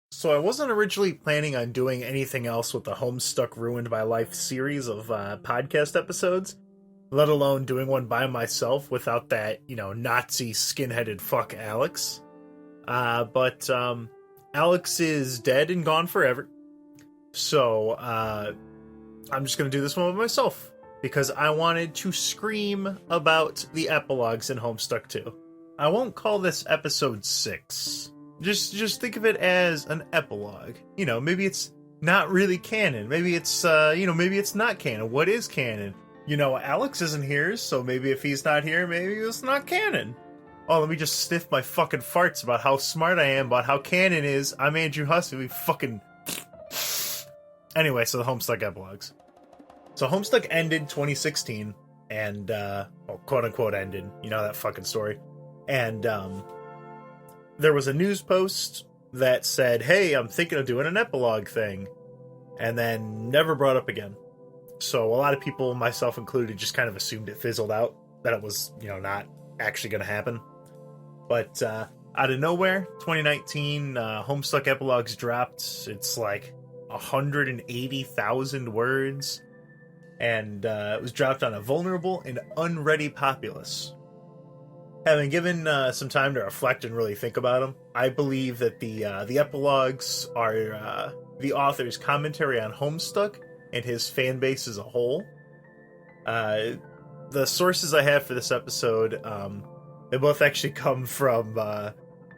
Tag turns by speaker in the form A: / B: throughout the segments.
A: So I wasn't originally planning on doing anything else with the Homestuck Ruined My Life series of podcast episodes, let alone doing one by myself without that, Nazi skinheaded fuck Alex. But Alex is dead and gone forever. So I'm just going to do this one by myself because I wanted to scream about the epilogues in Homestuck 2. I won't call this episode 6. Just think of it as an epilogue. Maybe it's not really canon. Maybe it's maybe it's not canon. What is canon? Alex isn't here, so maybe if he's not here, maybe it's not canon. Oh, let me just sniff my fucking farts about how smart I am about how canon is. I'm Andrew Hussey. We fucking... Anyway, so the Homestuck epilogues. So Homestuck ended 2016, and, quote-unquote ended. You know that fucking story. And, there was a news post that said, hey, I'm thinking of doing an epilogue thing. And then never brought up again. So a lot of people, myself included, just kind of assumed it fizzled out. That it was, not actually going to happen. But out of nowhere, 2019, Homestuck Epilogues dropped. It's like 180,000 words. And it was dropped on a vulnerable and unready populace. Having given some time to reflect and really think about them, I believe that the epilogues are the author's commentary on Homestuck and his fan base as a whole. The sources I have for this episode, they both actually come from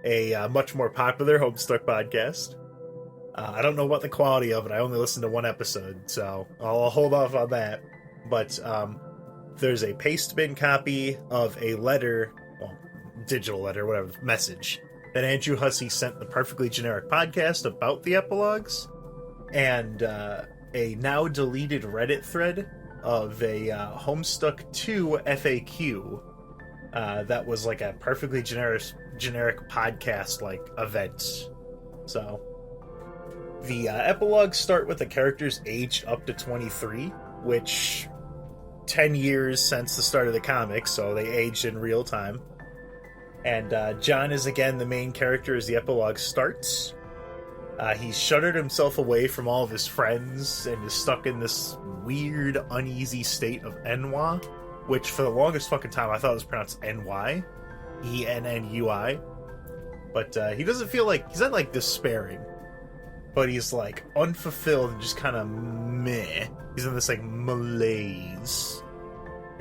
A: a much more popular Homestuck podcast. I don't know what the quality of it. I only listened to one episode, so I'll hold off on that. But there's a paste bin copy of a letter, digital letter, whatever, message that Andrew Hussey sent the Perfectly Generic podcast about the epilogues, and a now deleted Reddit thread of a Homestuck 2 FAQ that was like a perfectly generic podcast like event. So the epilogues start with the characters aged up to 23, which 10 years since the start of the comics, so they aged in real time. And John is again the main character as the epilogue starts. He's shuttered himself away from all of his friends and is stuck in this weird, uneasy state of ennui, which for the longest fucking time I thought it was pronounced N-Y. E-N-N-U-I. But he doesn't feel like... He's not, like, despairing. But he's, like, unfulfilled and just kind of meh. He's in this, like, malaise.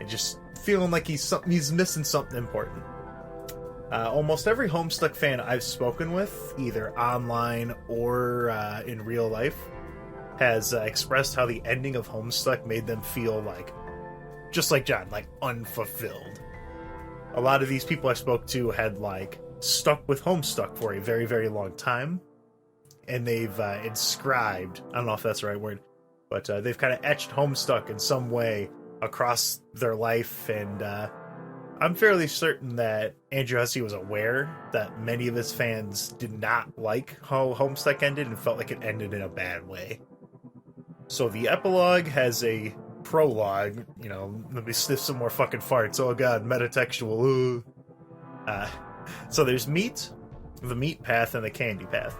A: And just feeling like he's missing something important. Almost every Homestuck fan I've spoken with, either online or in real life, has expressed how the ending of Homestuck made them feel like, just like John, like unfulfilled. A lot of these people I spoke to had like stuck with Homestuck for a very, very long time, and they've inscribed, I don't know if that's the right word, but they've kind of etched Homestuck in some way across their life, and I'm fairly certain that Andrew Hussey was aware that many of his fans did not like how Homestuck ended and felt like it ended in a bad way. So the epilogue has a prologue, let me sniff some more fucking farts. Oh god, metatextual. So there's meat, the meat path, and the candy path.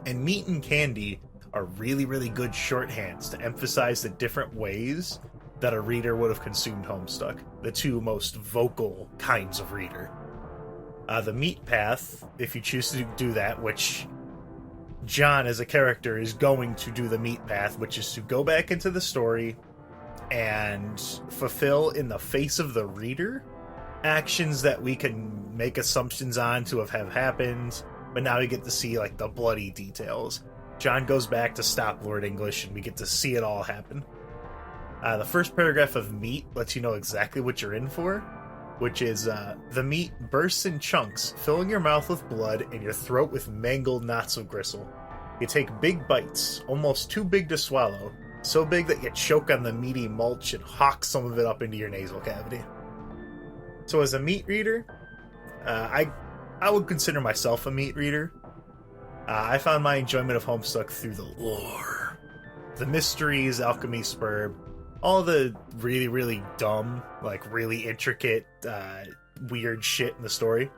A: And meat and candy are really, really good shorthands to emphasize the different ways that a reader would have consumed Homestuck, the two most vocal kinds of reader. The meat path, if you choose to do that, which John as a character is going to do the meat path, which is to go back into the story and fulfill in the face of the reader actions that we can make assumptions on to have happened, but now we get to see like the bloody details. John goes back to stop Lord English and we get to see it all happen. The first paragraph of meat lets you know exactly what you're in for, which is, the meat bursts in chunks, filling your mouth with blood and your throat with mangled knots of gristle. You take big bites, almost too big to swallow, so big that you choke on the meaty mulch and hawk some of it up into your nasal cavity. So as a meat reader, I would consider myself a meat reader. I found my enjoyment of Homestuck through the lore, the mysteries, alchemy, spurb, all the really, really dumb, like really intricate, weird shit in the story.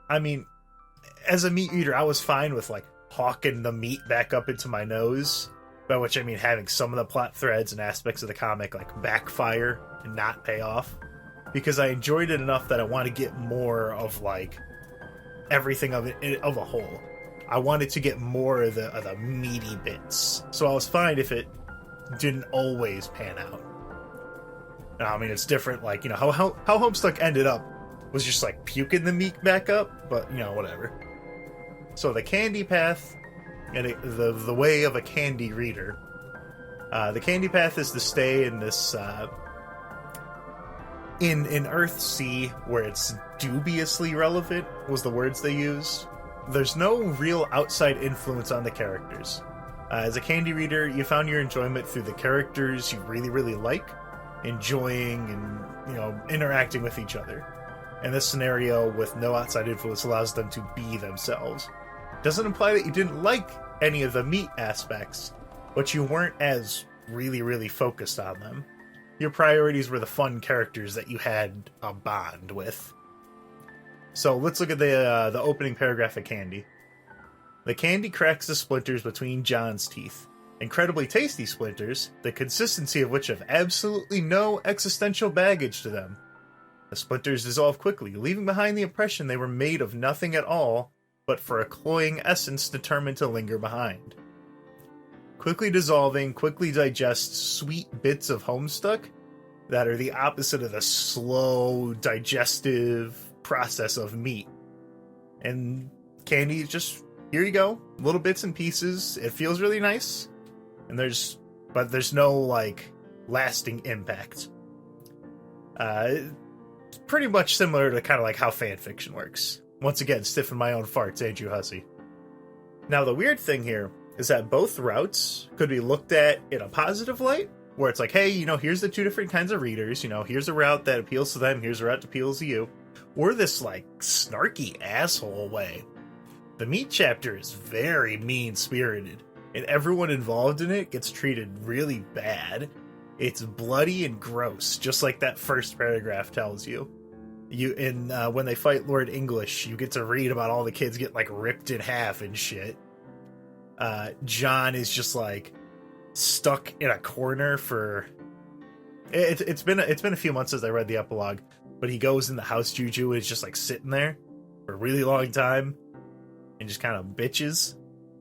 A: I mean, as a meat eater, I was fine with like hawking the meat back up into my nose, by which I mean having some of the plot threads and aspects of the comic like backfire and not pay off, because I enjoyed it enough that I want to get more of like everything of it of a whole. I wanted to get more of the meaty bits, so I was fine if it didn't always pan out. Now, I mean, it's different, like, you know, how Homestuck ended up was just like puking the meat back up, but, you know, whatever. So the candy path, and the way of a candy reader. The candy path is to stay in this in Earthsea, where it's dubiously relevant, was the words they use. There's no real outside influence on the characters. As a candy reader, you found your enjoyment through the characters you really like, enjoying and, you know, interacting with each other. And this scenario with no outside influence allows them to be themselves. Doesn't imply that you didn't like any of the meat aspects, but you weren't as really focused on them. Your priorities were the fun characters that you had a bond with. So let's look at the opening paragraph of Candy. The candy cracks the splinters between John's teeth. Incredibly tasty splinters, the consistency of which have absolutely no existential baggage to them. The splinters dissolve quickly, leaving behind the impression they were made of nothing at all, but for a cloying essence determined to linger behind. Quickly dissolving, quickly digest sweet bits of Homestuck that are the opposite of the slow, digestive process of meat. And candy, just, here you go, little bits and pieces. It feels really nice, and there's no, like, lasting impact. It's pretty much similar to kind of like how fan fiction works. Once again, stiffing my own farts, ain't you, hussy? Now, the weird thing here is that both routes could be looked at in a positive light, where it's like, hey, you know, here's the two different kinds of readers, you know, here's a route that appeals to them, here's a route that appeals to you, or this, like, snarky asshole way. The meat chapter is very mean-spirited, and everyone involved in it gets treated really bad. It's bloody and gross, just like that first paragraph tells you. When they fight Lord English, you get to read about all the kids get, like, ripped in half and shit. John is just, like, stuck in a corner for... It's been a few months since I read the epilogue, but he goes in the house juju and is just, like, sitting there for a really long time and just kind of bitches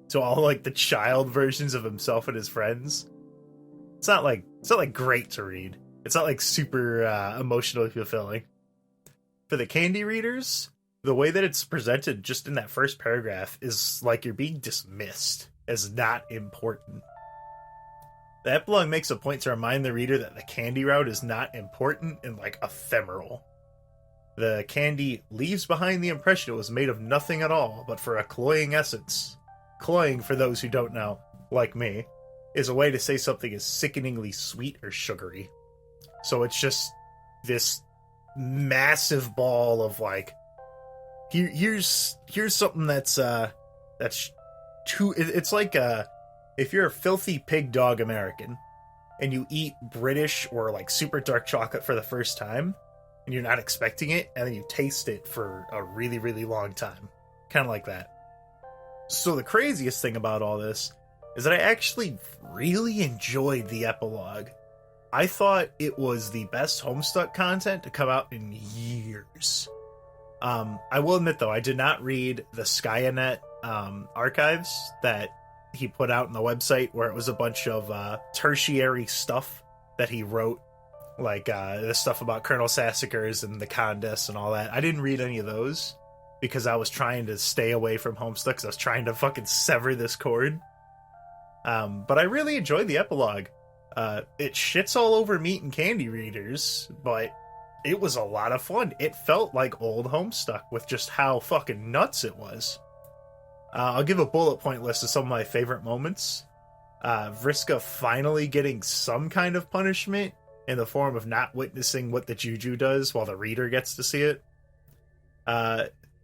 A: to all, like, the child versions of himself and his friends. It's not like great to read. It's not like super emotionally fulfilling. For the candy readers, the way that it's presented just in that first paragraph is like you're being dismissed as not important. The epilogue makes a point to remind the reader that the candy route is not important and, like, ephemeral. The candy leaves behind the impression it was made of nothing at all, but for a cloying essence. Cloying, for those who don't know, like me, is a way to say something is sickeningly sweet or sugary. So it's just this massive ball of, like, here's something that's too... It's like if you're a filthy pig dog American and you eat British or, like, super dark chocolate for the first time and you're not expecting it, and then you taste it for a really long time. Kind of like that. So the craziest thing about all this is that I actually really enjoyed the epilogue. I thought it was the best Homestuck content to come out in years. I will admit, though, I did not read the Skynet archives that he put out on the website, where it was a bunch of tertiary stuff that he wrote, like the stuff about Colonel Sassacres and the Condess and all that. I didn't read any of those because I was trying to stay away from Homestuck, because I was trying to fucking sever this cord. But I really enjoyed the epilogue. It shits all over meat and candy readers, but it was a lot of fun. It felt like old Homestuck with just how fucking nuts it was. I'll give a bullet point list of some of my favorite moments. Vriska finally getting some kind of punishment in the form of not witnessing what the juju does while the reader gets to see it.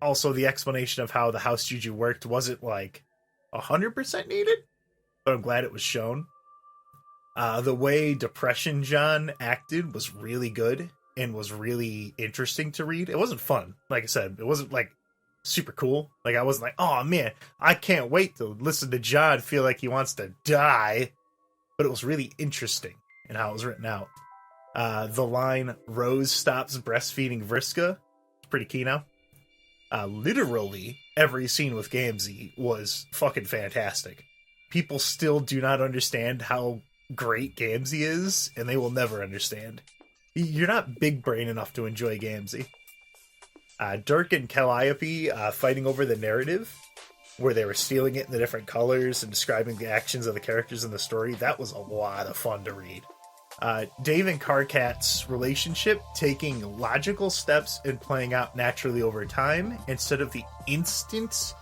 A: Also, the explanation of how the house juju worked wasn't, like, 100% needed, but I'm glad it was shown. The way Depression John acted was really good and was really interesting to read. It wasn't fun, like I said. It wasn't, like, super cool. Like, I wasn't like, oh man, I can't wait to listen to John feel like he wants to die. But it was really interesting in how it was written out. The line, Rose stops breastfeeding Vriska, it's pretty key now. Literally, every scene with Gamzee was fucking fantastic. People still do not understand how great Gamzee is, and they will never understand. You're not big brain enough to enjoy Gamzee. Dirk and Calliope fighting over the narrative, where they were stealing it in the different colors and describing the actions of the characters in the story, that was a lot of fun to read. Dave and Carcat's relationship taking logical steps and playing out naturally over time instead of the instant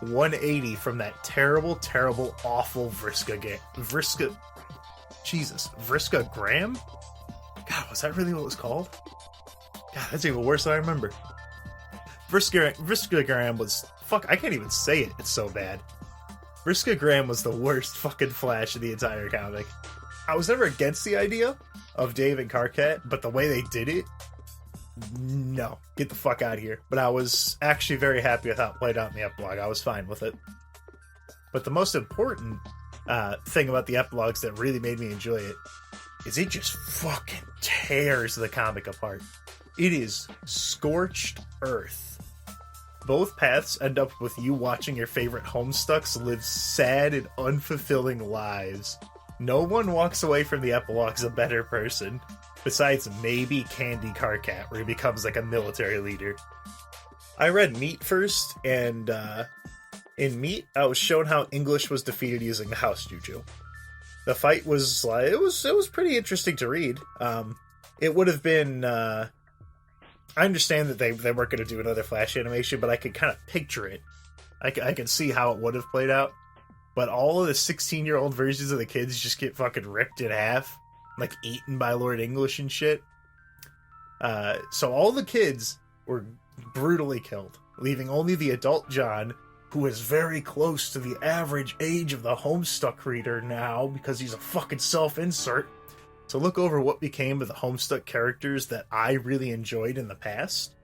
A: 180 from that terrible, terrible, awful Vriska Graham? God, was that really what it was called? God, that's even worse than I remember. Vriska Graham was... Fuck, I can't even say it. It's so bad. Vriska Graham was the worst fucking Flash in the entire comic. I was never against the idea of Dave and Carcat, but the way they did it... No. Get the fuck out of here. But I was actually very happy with how it played out in the epilogue. I was fine with it. But the most important thing about the epilogues that really made me enjoy it is it just fucking tears the comic apart. It is scorched earth. Both paths end up with you watching your favorite Homestucks live sad and unfulfilling lives. No one walks away from the epilogues a better person, besides maybe Candy Carcat, where he becomes like a military leader. I read Meat first, and in Meat, I was shown how English was defeated using the House Juju. The fight was like it was pretty interesting to read. It would have been. I understand that they weren't going to do another Flash animation, but I could kind of picture it. I could see how it would have played out. But all of the 16-year-old versions of the kids just get fucking ripped in half, like eaten by Lord English and shit. So all the kids were brutally killed, leaving only the adult John, who is very close to the average age of the Homestuck reader now because he's a fucking self-insert, to look over what became of the Homestuck characters that I really enjoyed in the past.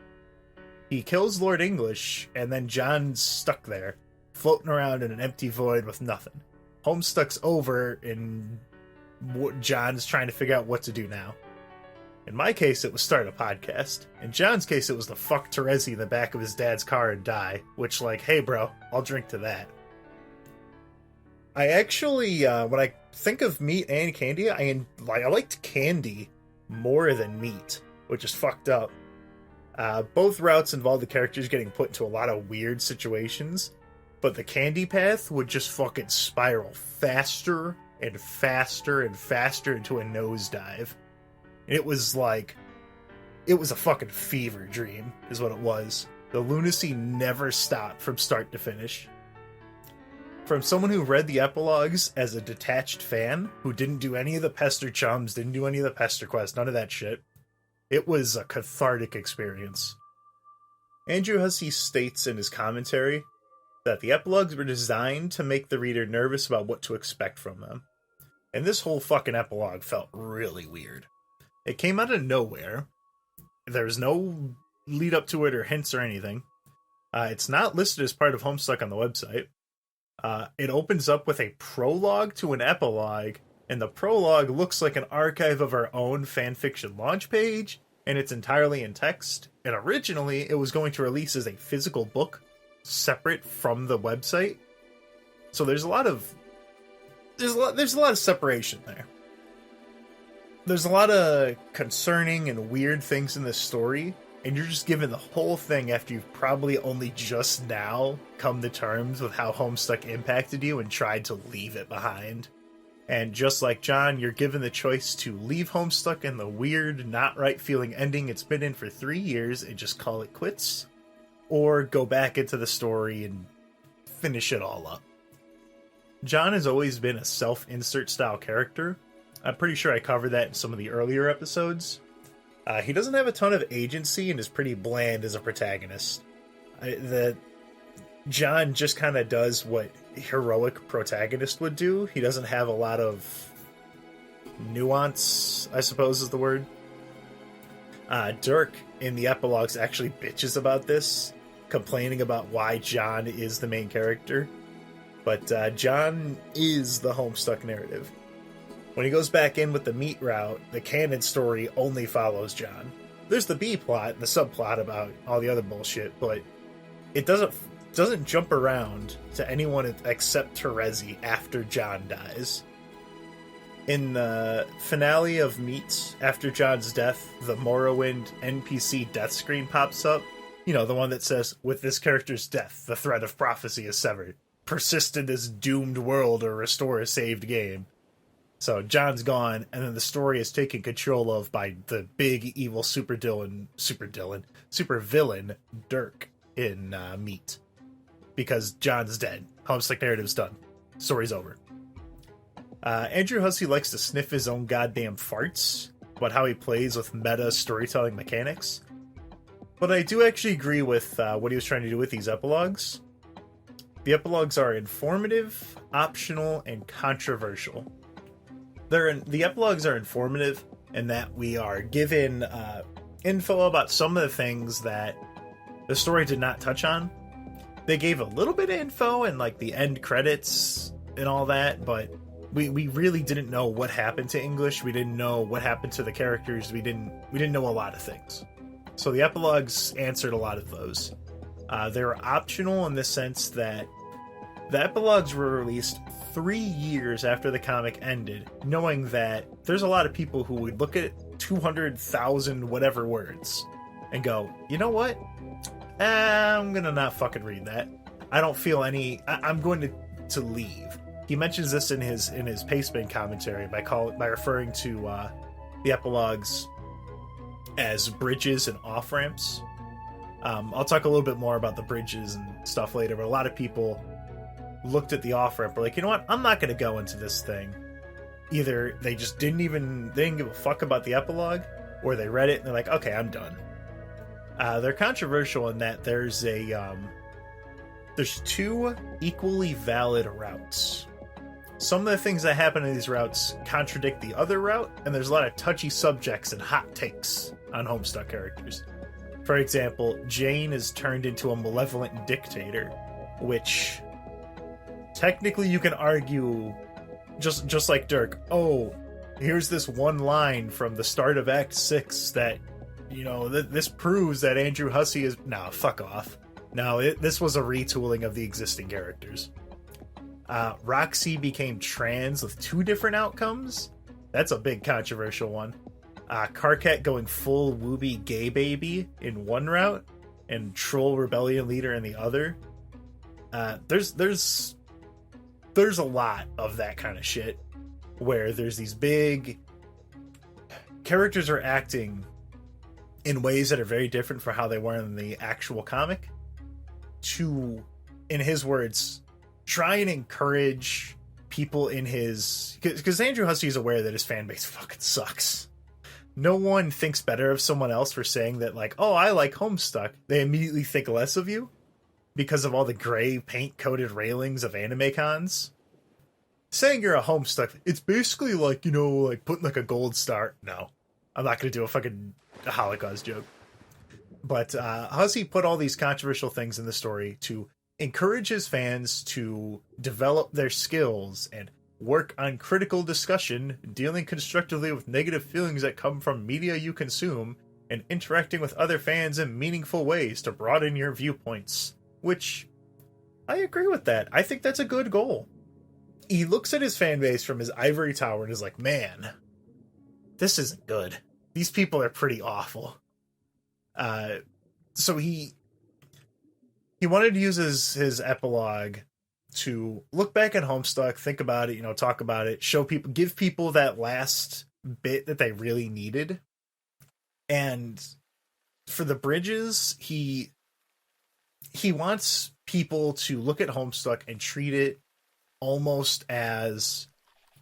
A: He kills Lord English, and then John's stuck there, floating around in an empty void with nothing. Homestuck's over, and John's trying to figure out what to do now. In my case, it was start a podcast. In John's case, it was the fuck Terezi in the back of his dad's car and die, which, like, hey bro, I'll drink to that. I actually, when I think of Meat and Candy, I liked Candy more than Meat, which is fucked up. Both routes involved the characters getting put into a lot of weird situations, but the Candy path would just fucking spiral faster and faster and faster into a nosedive. It was like, it was a fucking fever dream, is what it was. The lunacy never stopped from start to finish. From someone who read the epilogues as a detached fan, who didn't do any of the Pester Chums, didn't do any of the Pester Quests, none of that shit, it was a cathartic experience. Andrew Hussey states in his commentary that the epilogues were designed to make the reader nervous about what to expect from them. And this whole fucking epilogue felt really weird. It came out of nowhere. There's no lead up to it or hints or anything. It's not listed as part of Homestuck on the website. It opens up with a prologue to an epilogue, and the prologue looks like an archive of our own fanfiction launch page, and it's entirely in text. And originally, it was going to release as a physical book, separate from the website. So there's a lot of separation there. There's a lot of concerning and weird things in this story, and you're just given the whole thing after you've probably only just now come to terms with how Homestuck impacted you and tried to leave it behind. And just like John, you're given the choice to leave Homestuck in the weird, not right feeling ending it's been in for 3 years and just call it quits, or go back into the story and finish it all up. John has always been a self-insert style character. I'm pretty sure I covered that in some of the earlier episodes. He doesn't have a ton of agency and is pretty bland as a protagonist. John just kind of does what heroic protagonist would do. He doesn't have a lot of nuance, I suppose is the word. Dirk in the epilogues actually bitches about this. complaining about why John is the main character. But John is the Homestuck narrative. When he goes back in with the meat route, the canon story only follows John. There's the B plot and the subplot about all the other bullshit, but it doesn't jump around to anyone except Terezi after John dies. In the finale of Meat, after John's death, the Morrowind NPC death screen pops up. You know, the one that says, "With this character's death, the thread of prophecy is severed. Persist in this doomed world or restore a saved game." So John's gone, and then the story is taken control of by the big evil super villain Dirk in Meat, because John's dead. Homestuck narrative's done. Story's over. Andrew Hussey likes to sniff his own goddamn farts about how he plays with meta storytelling mechanics, but I do actually agree with what he was trying to do with these epilogues. The epilogues are informative, optional, and controversial. The epilogues are informative in that we are given info about some of the things that the story did not touch on. They gave a little bit of info and like the end credits and all that, but we really didn't know what happened to English. We didn't know what happened to the characters. We didn't know a lot of things. So the epilogues answered a lot of those. They were optional in the sense that the epilogues were released 3 years after the comic ended, knowing that there's a lot of people who would look at 200,000 whatever words and go, you know what? I'm gonna not fucking read that. I don't feel any. I'm going to leave. He mentions this in his Pacebin commentary by referring to the epilogues as bridges and off ramps. I'll talk a little bit more about the bridges and stuff later, but a lot of people looked at the off ramp, were like, you know what? I'm not going to go into this thing. Either they just didn't give a fuck about the epilogue, or they read it and they're like, okay, I'm done. They're controversial in that there's two equally valid routes. Some of the things that happen in these routes contradict the other route, and there's a lot of touchy subjects and hot takes on Homestuck characters. For example, Jane is turned into a malevolent dictator, which technically you can argue, just like Dirk, oh, here's this one line from the start of Act 6 that, you know, this proves that Andrew Hussey is... Nah, fuck off. No, this was a retooling of the existing characters. Roxy became trans with 2 different outcomes. That's a big controversial one. Karkat going full wooby gay baby in one route, and troll rebellion leader in the other. There's a lot of that kind of shit where there's these big characters are acting in ways that are very different from how they were in the actual comic, to, in his words, try and encourage people in his... Because Andrew Hussey is aware that his fan base fucking sucks. No one thinks better of someone else for saying that, like, oh, I like Homestuck. They immediately think less of you because of all the gray paint-coated railings of anime cons. Saying you're a Homestuck, it's basically like, you know, like putting like a gold star. No, I'm not going to do a fucking Holocaust joke. But Hussey put all these controversial things in the story to encourage his fans to develop their skills and work on critical discussion, dealing constructively with negative feelings that come from media you consume, and interacting with other fans in meaningful ways to broaden your viewpoints. Which, I agree with that. I think that's a good goal. He looks at his fan base from his ivory tower and is like, man, this isn't good. These people are pretty awful. So he wanted to use his epilogue to look back at Homestuck, think about it, you know, talk about it, show people, give people that last bit that they really needed. And for the bridges, he wants people to look at Homestuck and treat it almost as,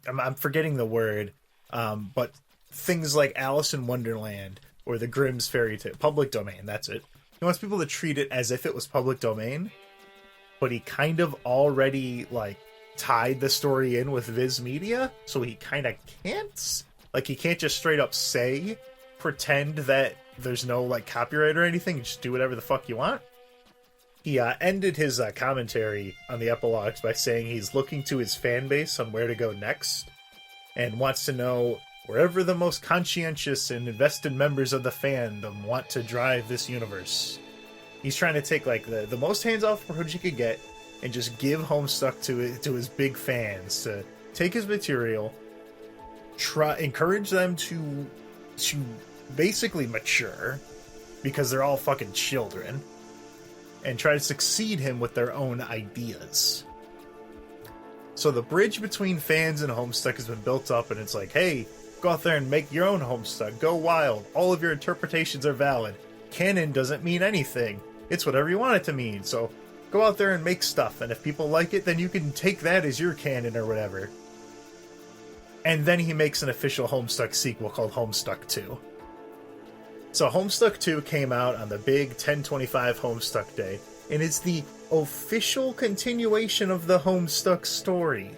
A: I'm forgetting the word, but things like Alice in Wonderland or the Grimm's fairy tale, public domain, that's it. He wants people to treat it as if it was public domain, but he kind of already, like, tied the story in with Viz Media, so he kind of can't. Like, he can't just straight up pretend that there's no, like, copyright or anything, just do whatever the fuck you want. He ended his commentary on the epilogues by saying he's looking to his fan base on where to go next, and wants to know wherever the most conscientious and invested members of the fandom want to drive this universe. He's trying to take like the most hands-off approach he could get and just give Homestuck to his big fans, to take his material, encourage them to basically mature, because they're all fucking children, and try to succeed him with their own ideas. So the bridge between fans and Homestuck has been built up, and it's like, hey, go out there and make your own Homestuck. Go wild. All of your interpretations are valid. Canon doesn't mean anything. It's whatever you want it to mean. So go out there and make stuff, and if people like it, then you can take that as your canon or whatever. And then he makes an official Homestuck sequel called Homestuck 2. So Homestuck 2 came out on the big 10/25 Homestuck Day, and it's the official continuation of the Homestuck story.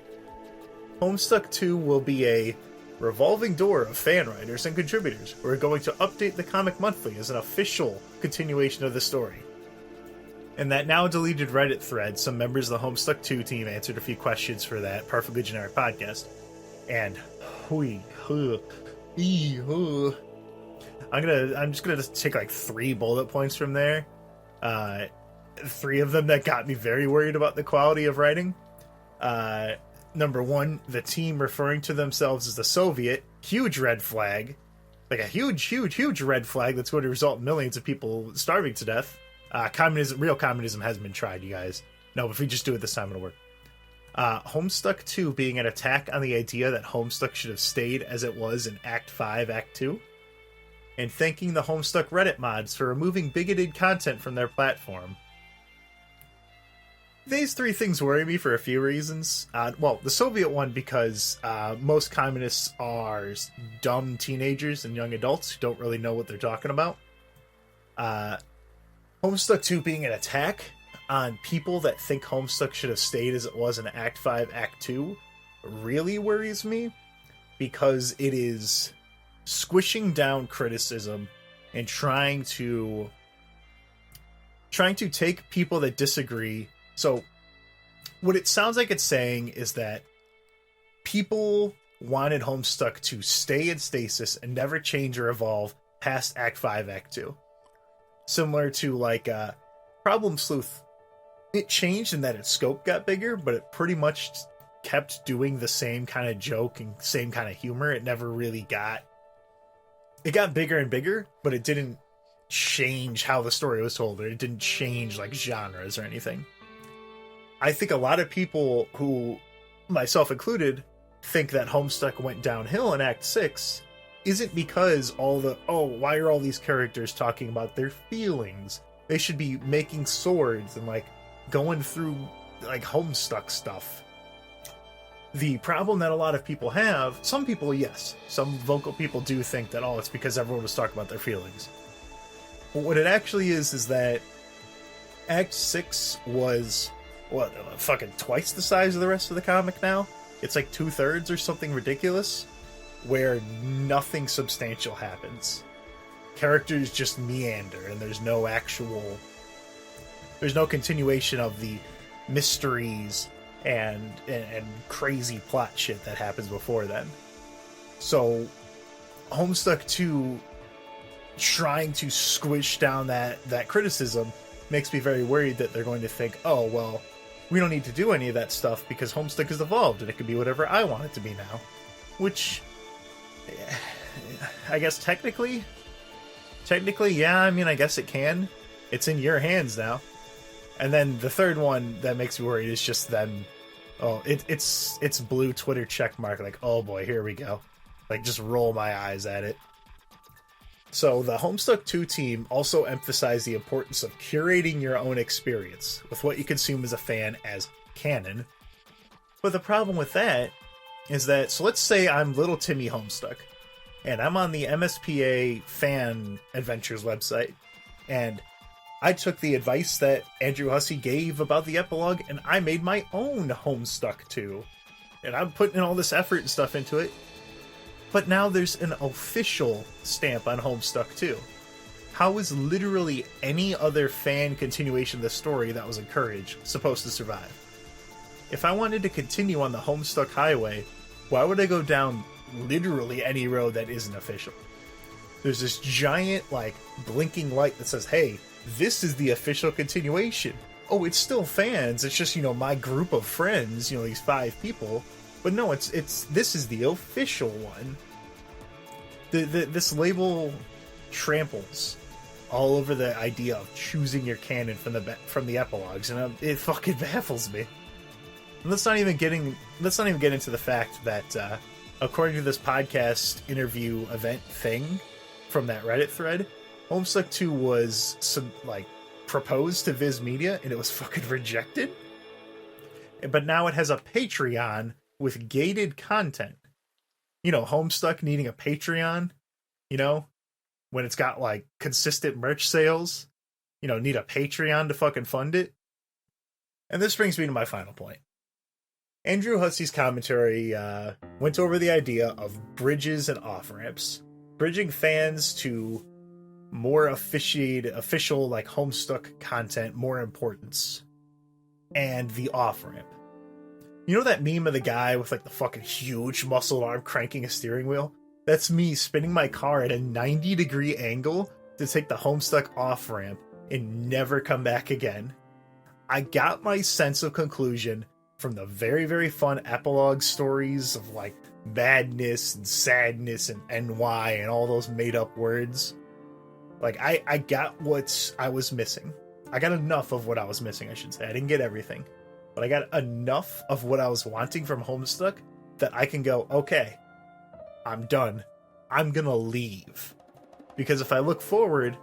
A: Homestuck 2 will be a revolving door of fan writers and contributors who are going to update the comic monthly as an official continuation of the story. In that now deleted Reddit thread, some members of the Homestuck 2 team answered a few questions for that Perfectly Generic podcast. And I'm just gonna take like 3 bullet points from there. 3 of them that got me very worried about the quality of writing. Number 1, the team referring to themselves as the Soviet, huge red flag. Like a huge red flag that's going to result in millions of people starving to death. Real communism has been tried, you guys. No, if we just do it this time, it'll work. Homestuck 2 being an attack on the idea that Homestuck should have stayed as it was in Act 5, Act 2. And thanking the Homestuck Reddit mods for removing bigoted content from their platform. These 3 things worry me for a few reasons. Well, the Soviet one because most communists are dumb teenagers and young adults who don't really know what they're talking about. Homestuck 2 being an attack on people that think Homestuck should have stayed as it was in Act 5, Act 2 really worries me, because it is squishing down criticism and trying to take people that disagree. So what it sounds like it's saying is that people wanted Homestuck to stay in stasis and never change or evolve past Act 5, Act 2. Similar to like Problem Sleuth. It changed in that its scope got bigger, but it pretty much kept doing the same kind of joke and same kind of humor. It never really got... It got bigger and bigger, but it didn't change how the story was told, or it didn't change like genres or anything. I think a lot of people, who, myself included, think that Homestuck went downhill in Act 6 isn't because why are all these characters talking about their feelings? They should be making swords and like going through like Homestuck stuff. The problem that a lot of people have, some people, yes, some vocal people do think that, it's because everyone was talking about their feelings. But what it actually is that Act 6 was, fucking twice the size of the rest of the comic now? It's like 2/3 or something ridiculous, where nothing substantial happens. Characters just meander, and there's no continuation of the mysteries and crazy plot shit that happens before then. So Homestuck 2 trying to squish down that criticism makes me very worried that they're going to think, we don't need to do any of that stuff because Homestuck has evolved and it can be whatever I want it to be now. Which, I guess technically, yeah, I guess it can. It's in your hands now. And then the third one that makes me worried is just them. It's blue Twitter check mark. Like, oh boy, here we go. Like, just roll my eyes at it. So the Homestuck 2 team also emphasized the importance of curating your own experience with what you consume as a fan as canon. But the problem with that is that, so let's say I'm little Timmy Homestuck, and I'm on the MSPA Fan Adventures website, and I took the advice that Andrew Hussey gave about the epilogue, and I made my own Homestuck 2. And I'm putting in all this effort and stuff into it. But now there's an official stamp on Homestuck 2. how is literally any other fan continuation of the story that was encouraged supposed to survive? If I wanted to continue on the Homestuck Highway, why would I go down literally any road that isn't official? There's this giant, like, blinking light that says, hey, this is the official continuation. Oh, it's still fans. It's just, my group of friends, these 5 people. But no, it's this is the official one. This label tramples all over the idea of choosing your canon from the epilogues, and it fucking baffles me. And let's not even get into the fact that according to this podcast interview event thing from that Reddit thread, Homestuck 2 was proposed to Viz Media and it was fucking rejected. But now it has a Patreon with gated content. Homestuck needing a Patreon, when it's got consistent merch sales, need a Patreon to fucking fund it. And this brings me to my final point. Andrew Hussey's commentary went over the idea of bridges and off-ramps, bridging fans to more official Homestuck content, more importance, and the off-ramp. That meme of the guy with the fucking huge muscle arm cranking a steering wheel? That's me spinning my car at a 90-degree angle to take the Homestuck off-ramp and never come back again. I got my sense of conclusion from the very, very fun epilogue stories of badness and sadness and NY and all those made-up words. I got what I was missing. I got enough of what I was missing, I should say. I didn't get everything. But I got enough of what I was wanting from Homestuck that I can go, okay, I'm done. I'm gonna leave. Because if I look forward,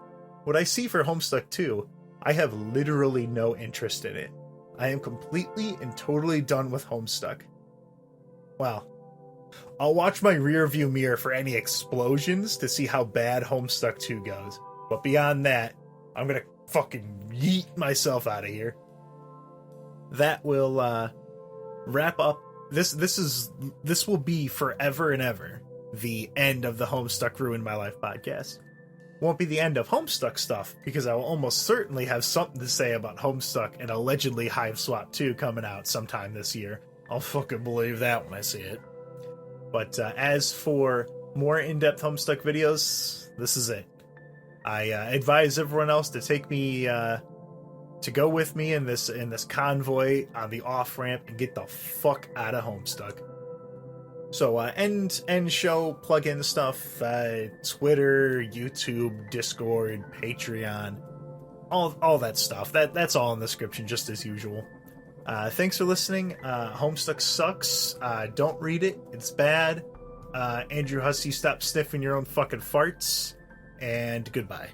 A: what I see for Homestuck 2, I have literally no interest in it. I am completely and totally done with Homestuck. Well, I'll watch my rear view mirror for any explosions to see how bad Homestuck 2 goes. But beyond that, I'm gonna fucking yeet myself out of here. That will wrap up. This will be forever and ever the end of the Homestuck Ruined My Life podcast. Won't be the end of Homestuck stuff, because I will almost certainly have something to say about Homestuck and allegedly Hive Swap 2 coming out sometime this year. I'll fucking believe that when I see it. But as for more in-depth Homestuck videos, this is it. I advise everyone else to take me to go with me in this convoy on the off-ramp and get the fuck out of Homestuck. So end show, plug-in stuff, Twitter, YouTube, Discord, Patreon, all that stuff. That's all in the description, just as usual. Thanks for listening. Homestuck sucks. Don't read it. It's bad. Andrew Hussey, stop sniffing your own fucking farts. And goodbye.